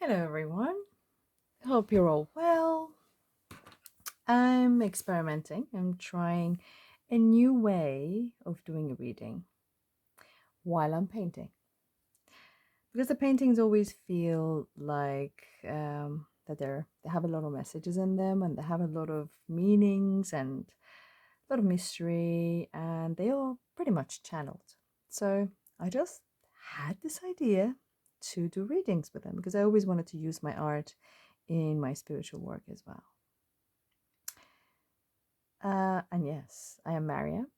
Hello, everyone. Hope you're all well. I'm experimenting. I'm trying a new way of doing a reading while I'm painting because the paintings always feel like that they have a lot of messages in them and they have a lot of meanings and a lot of mystery, and they are pretty much channeled. So I just had this idea to do readings with them because I always wanted to use my art in my spiritual work as well. And yes, I am Maryam,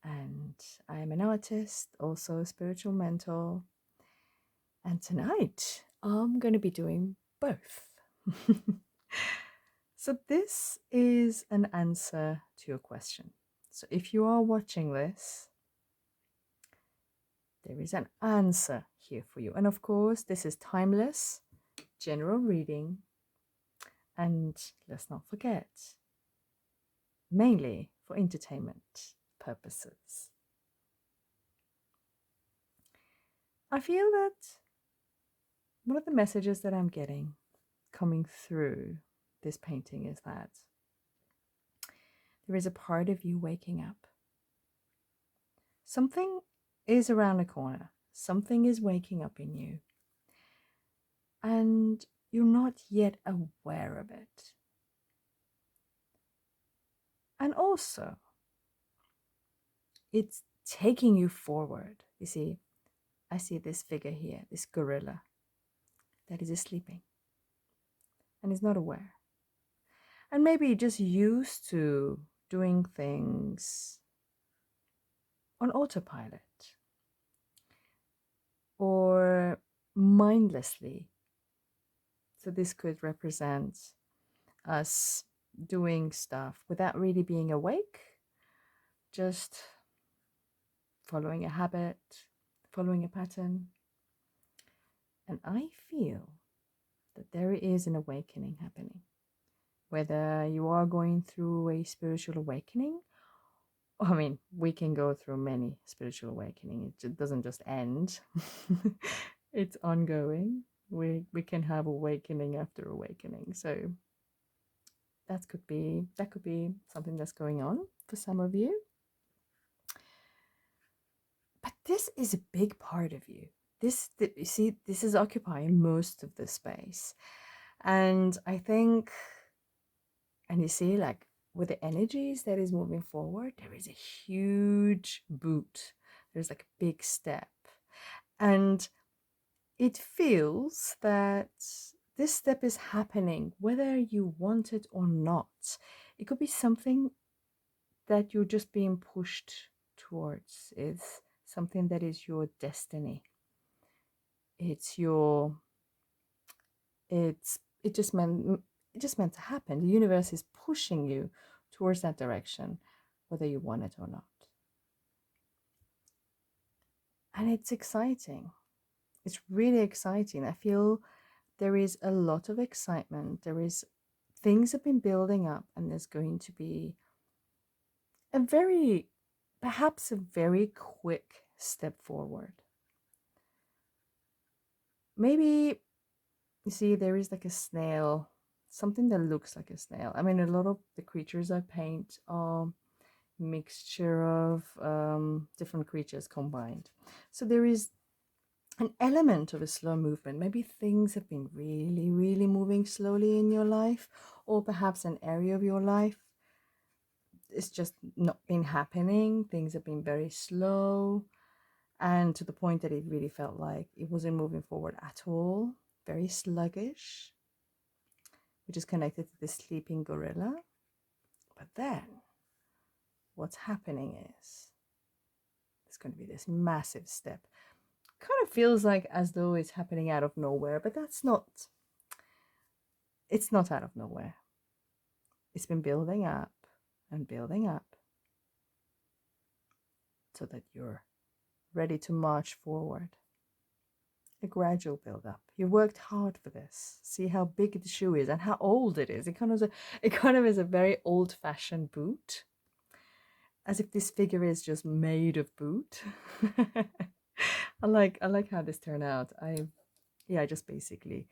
and I am an artist, also a spiritual mentor. And tonight I'm going to be doing both. So, this is an answer to your question. So, if you are watching this, there is an answer here for you. And of course, this is timeless, general reading. And let's not forget, mainly for entertainment purposes. I feel that one of the messages that I'm getting coming through this painting is that there is a part of you waking up. Something is around the corner, something is waking up in you, and you're not yet aware of it. And also, it's taking you forward. You see, I see this figure here, this gorilla that is sleeping and is not aware. And maybe just used to doing things on autopilot or mindlessly. So this could represent us doing stuff without really being awake, just following a habit, following a pattern. And I feel that there is an awakening happening. Whether you are going through a spiritual awakening, I mean, we can go through many spiritual awakening. It doesn't just end. It's ongoing. We can have awakening after awakening. So that could be something that's going on for some of you. But this is a big part of you. You see, this is occupying most of the space. And I think, and you see, like with the energies that is moving forward, there is a huge boot. There's like a big step. And it feels that this step is happening whether you want it or not. It could be something that you're just being pushed towards. It's something that is your destiny. It's your it's it just meant to happen. The universe is pushing you towards that direction, whether you want it or not. And it's exciting. It's really exciting. I feel there is a lot of excitement. There is things have been building up, and there's going to be a perhaps a very quick step forward. Maybe, you see, there is like a snail, something that looks like a snail. I mean, a lot of the creatures I paint are mixture of different creatures combined. So there is an element of a slow movement. Maybe things have been really, really moving slowly in your life, or perhaps an area of your life it's just not been happening. Things have been very slow, and to the point that it really felt like it wasn't moving forward at all. Very sluggish, which is connected to the sleeping gorilla. But then what's happening is there's going to be this massive step. Kind of feels like as though it's happening out of nowhere, but it's not out of nowhere. It's been building up and building up so that you're ready to march forward. A gradual build up. You worked hard for this. See how big the shoe is and how old it is. It kind of is a very old-fashioned boot, as if this figure is just made of boot. I like how this turned out. Yeah, I just basically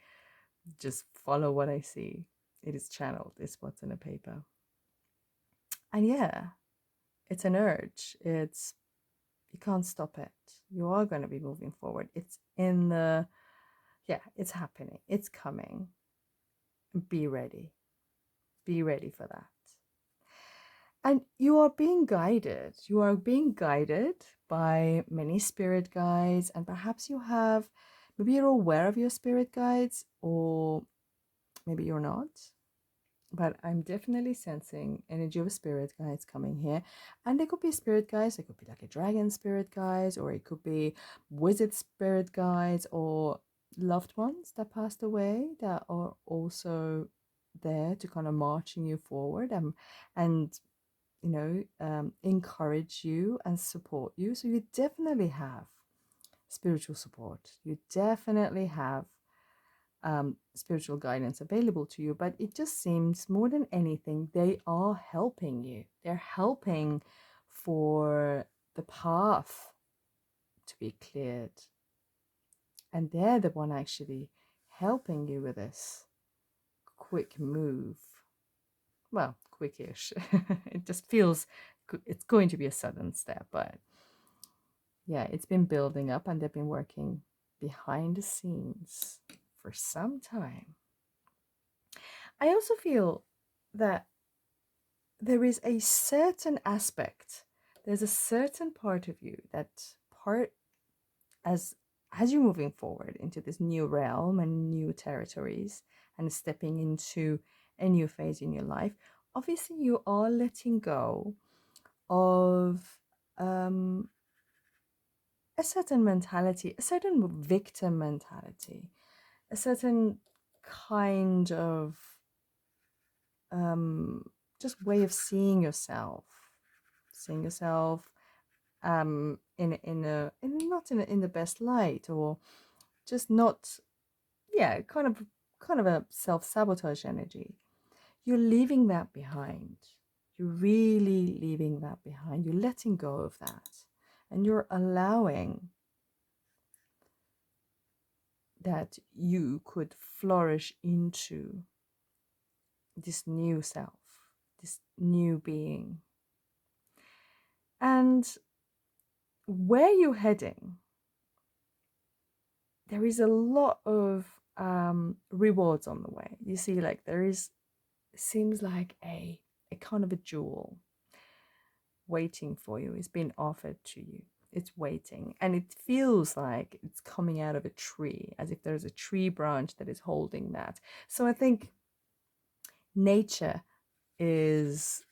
just follow what I see. It is channeled, it's what's in a paper. And yeah, it's an urge. It's you can't stop it. You are going to be moving forward. It's in the yeah, it's happening. It's coming. Be ready. Be ready for that. And you are being guided. You are being guided by many spirit guides, and perhaps you have, maybe you're aware of your spirit guides, or maybe you're not. But I'm definitely sensing energy of spirit guides coming here. And they could be spirit guides, it could be like a dragon spirit guides, or it could be wizard spirit guides, or loved ones that passed away that are also there to kind of marching you forward, and encourage you and support you. So you definitely have spiritual support. You definitely have spiritual guidance available to you, but it just seems more than anything, they are helping you. They're helping for the path to be cleared. And they're the one actually helping you with this quick move. Well, quickish. It just feels it's going to be a sudden step, but yeah, it's been building up and they've been working behind the scenes for some time. I also feel that there is a certain aspect, there's a certain part of you that part as you're moving forward into this new realm and new territories and stepping into a new phase in your life, obviously you are letting go of a certain mentality, a certain victim mentality, a certain kind of um, just way of seeing yourself in the best light, or just not, yeah, kind of a self-sabotage energy. You're leaving that behind. You're really leaving that behind. You're letting go of that, and you're allowing that you could flourish into this new self, this new being. And where you're heading, there is a lot of rewards on the way. You see, like seems like a kind of a jewel waiting for you. It's been offered to you. It's waiting, and it feels like it's coming out of a tree, as if there's a tree branch that is holding that. So I think nature is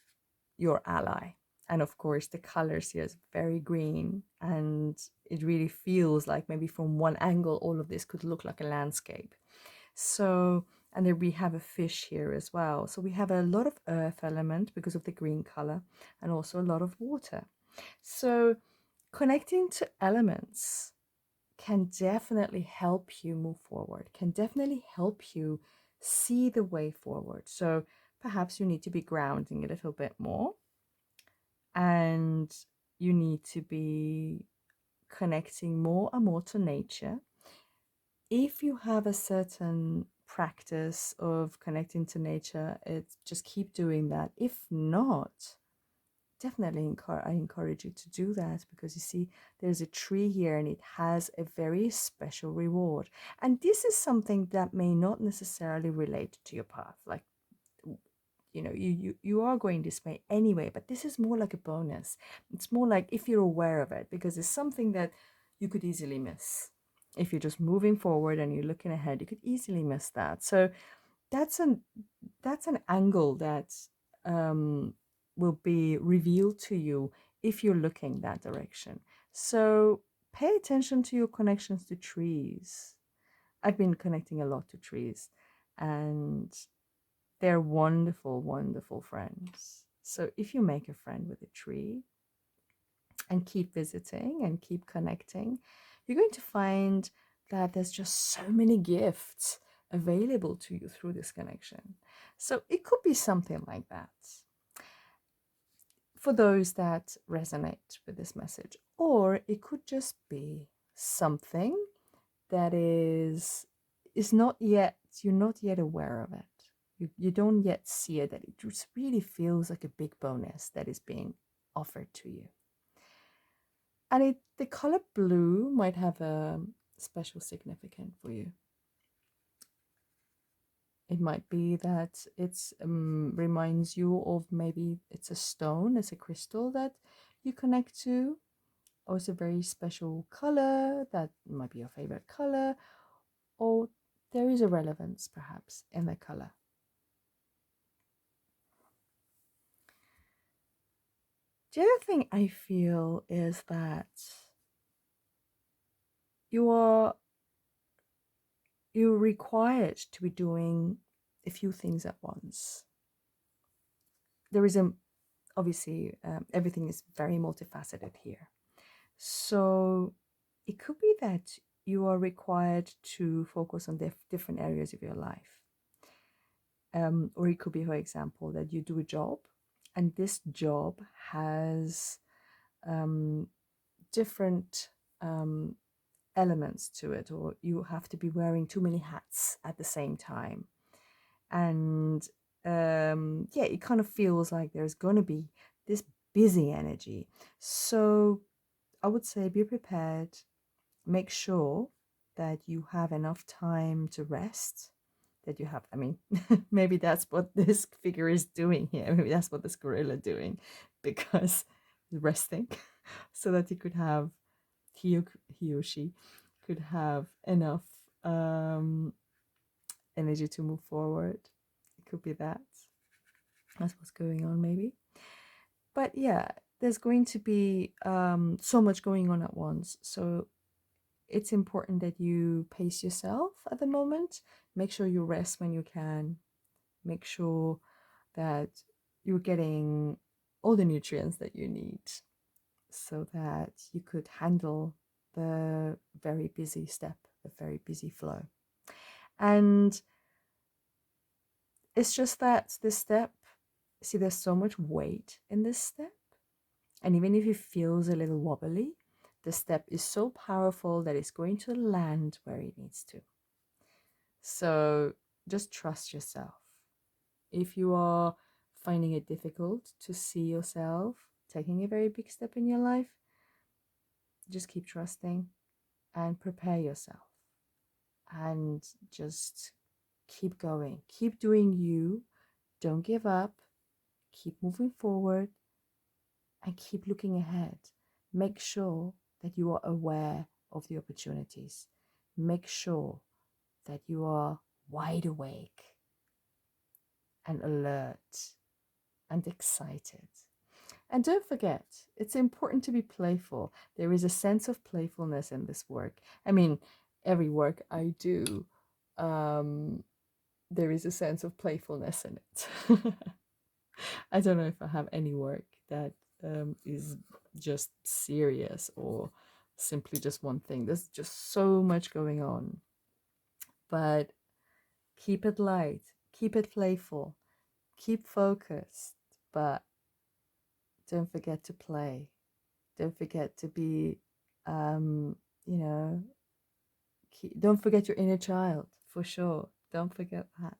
your ally. And of course, the colors here is very green, and it really feels like maybe from one angle, all of this could look like a landscape. So, and then we have a fish here as well. So we have a lot of earth element because of the green color, and also a lot of water. So connecting to elements can definitely help you move forward, can definitely help you see the way forward. So perhaps you need to be grounding a little bit more, and you need to be connecting more and more to nature. If you have a certain practice of connecting to nature, it's just keep doing that. If not, definitely I encourage you to do that, because you see there's a tree here and it has a very special reward. And this is something that may not necessarily relate to your path. Like, you are going this way anyway, but this is more like a bonus. It's more like if you're aware of it, because it's something that you could easily miss. If you're just moving forward and you're looking ahead, you could easily miss that. So that's an angle that will be revealed to you if you're looking that direction. So pay attention to your connections to trees. I've been connecting a lot to trees, and they're wonderful, wonderful friends. So if you make a friend with a tree and keep visiting and keep connecting, you're going to find that there's just so many gifts available to you through this connection. So it could be something like that for those that resonate with this message, or it could just be something that is is not yet, you're not yet aware of it. You don't yet see it, that it just really feels like a big bonus that is being offered to you. And the color blue might have a special significance for you. It might be that it's reminds you of, maybe it's a stone, it's a crystal that you connect to, or it's a very special color that might be your favorite color, or there is a relevance perhaps in the color. The other thing I feel is that you are you're required to be doing a few things at once. There is obviously everything is very multifaceted here. So it could be that you are required to focus on different areas of your life. Or it could be, for example, that you do a job and this job has different elements to it, or you have to be wearing too many hats at the same time. And yeah, it kind of feels like there's going to be this busy energy. So I would say be prepared, make sure that you have enough time to rest, that you have, I mean, maybe that's what this figure is doing here. Maybe that's what this gorilla doing, because resting so that he could have, he or she could have enough energy to move forward. It could be that. That's what's going on, maybe. But yeah, there's going to be so much going on at once. So it's important that you pace yourself at the moment. Make sure you rest when you can. Make sure that you're getting all the nutrients that you need so that you could handle the very busy step, the very busy flow. And it's just that this step, see, there's so much weight in this step. And even if it feels a little wobbly, the step is so powerful that it's going to land where it needs to. So just trust yourself. If you are finding it difficult to see yourself taking a very big step in your life, just keep trusting and prepare yourself. And just keep going. Keep doing you. Don't give up. Keep moving forward and keep looking ahead. Make sure that you are aware of the opportunities. Make sure that you are wide awake and alert and excited. And don't forget, it's important to be playful. There is a sense of playfulness in this work. I mean, every work I do, there is a sense of playfulness in it. I don't know if I have any work that is just serious or simply just one thing. There's just so much going on. But keep it light, keep it playful, keep focused, but don't forget to play. Don't forget to be, you know, don't forget your inner child, for sure. Don't forget that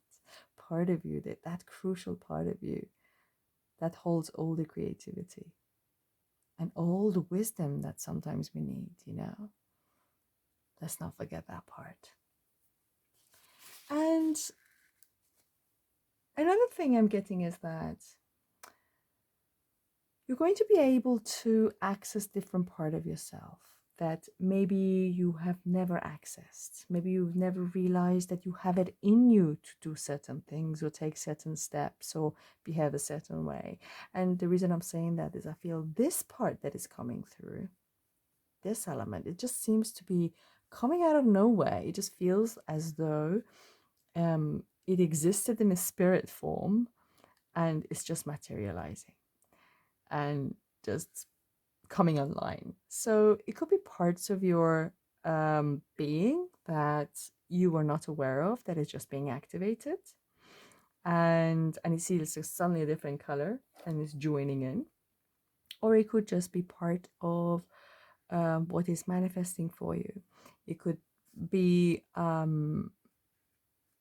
part of you, that crucial part of you that holds all the creativity and all the wisdom that sometimes we need. Let's not forget that part. And another thing I'm getting is that you're going to be able to access different part of yourself that maybe you have never accessed. Maybe you've never realized that you have it in you to do certain things or take certain steps or behave a certain way. And the reason I'm saying that is I feel this part that is coming through, this element, it just seems to be coming out of nowhere. It just feels as though it existed in a spirit form and it's just materializing and just coming online. So it could be parts of your being that you were not aware of that is just being activated, and you see it's just suddenly a different color and it's joining in. Or it could just be part of what is manifesting for you. It could be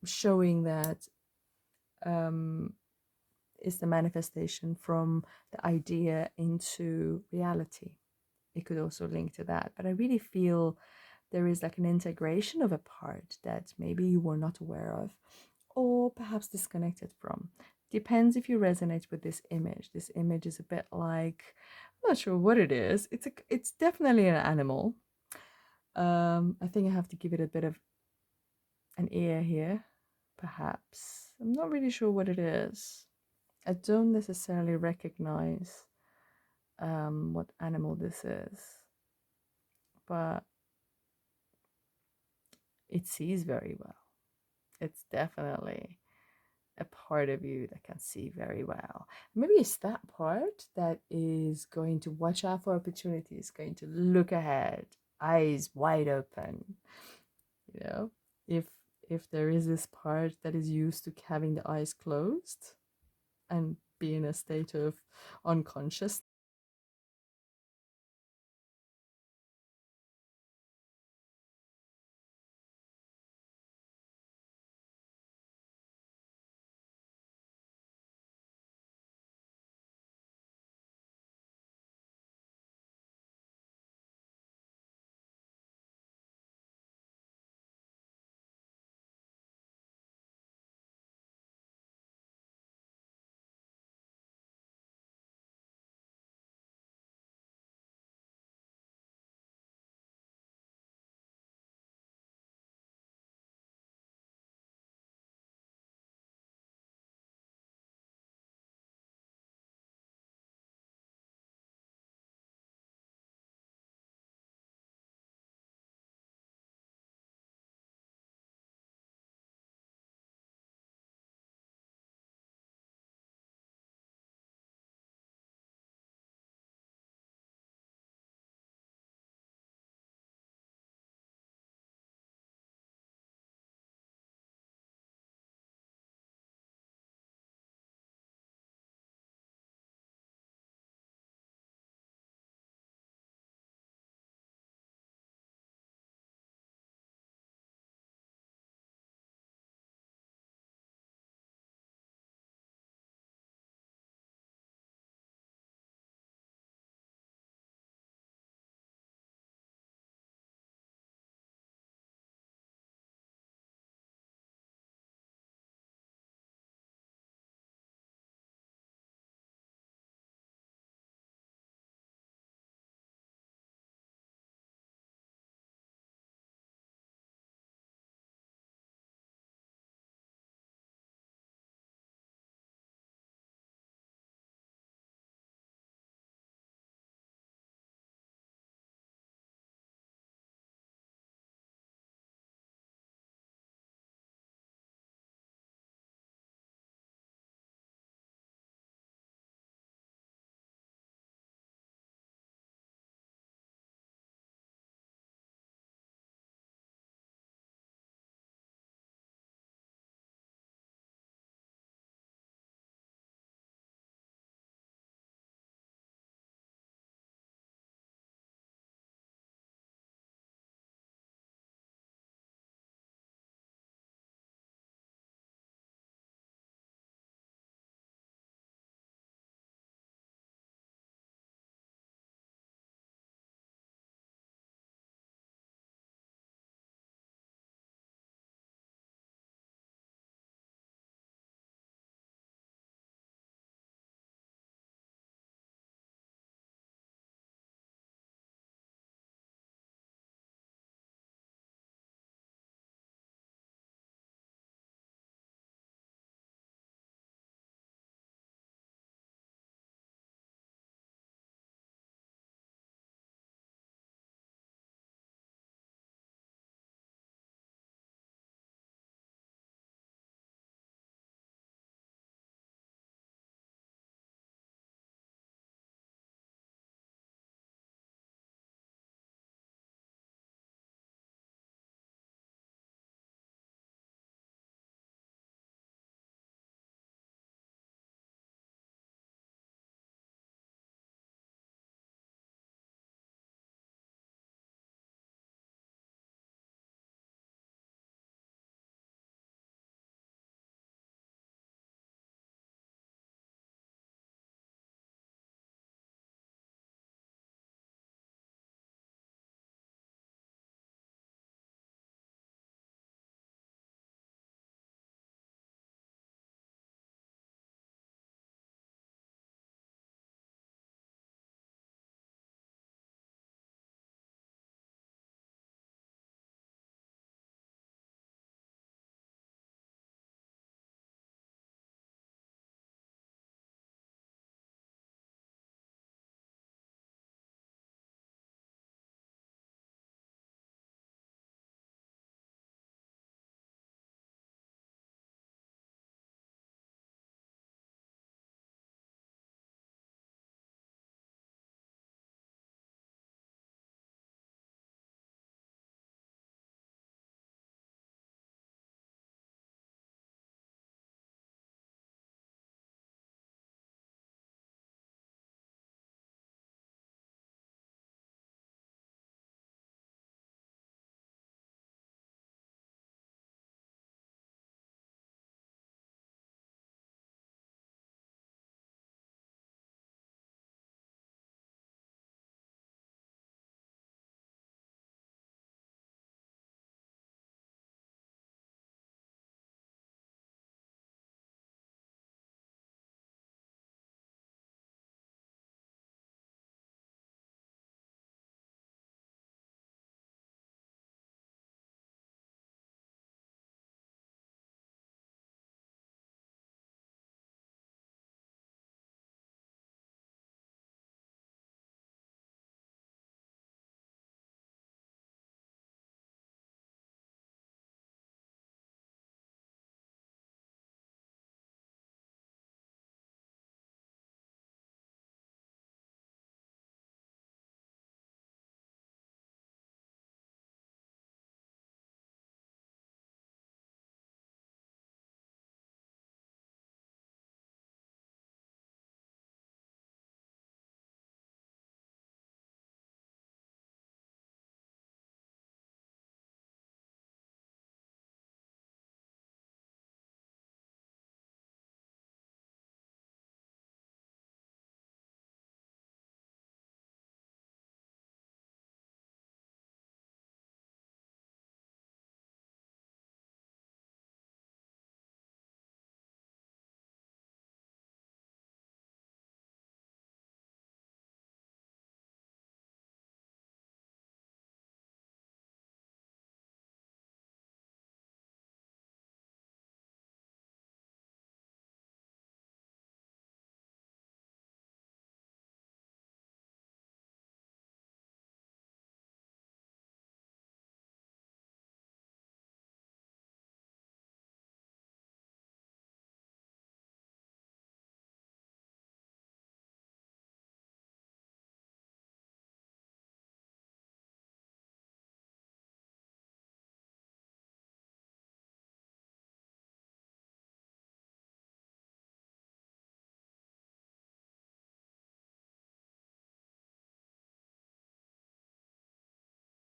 showing that um, is the manifestation from the idea into reality. It could also link to that, but I really feel there is like an integration of a part that maybe you were not aware of, or perhaps disconnected from. Depends if you resonate with this image. This image is a bit like, I'm not sure what it is. It's definitely an animal. I think I have to give it a bit of an ear here, perhaps. I'm not really sure what it is. I don't necessarily recognize what animal this is, but it sees very well. It's definitely a part of you that can see very well. Maybe it's that part that is going to watch out for opportunities, going to look ahead, eyes wide open. You know, if if there is this part that is used to having the eyes closed and be in a state of unconsciousness,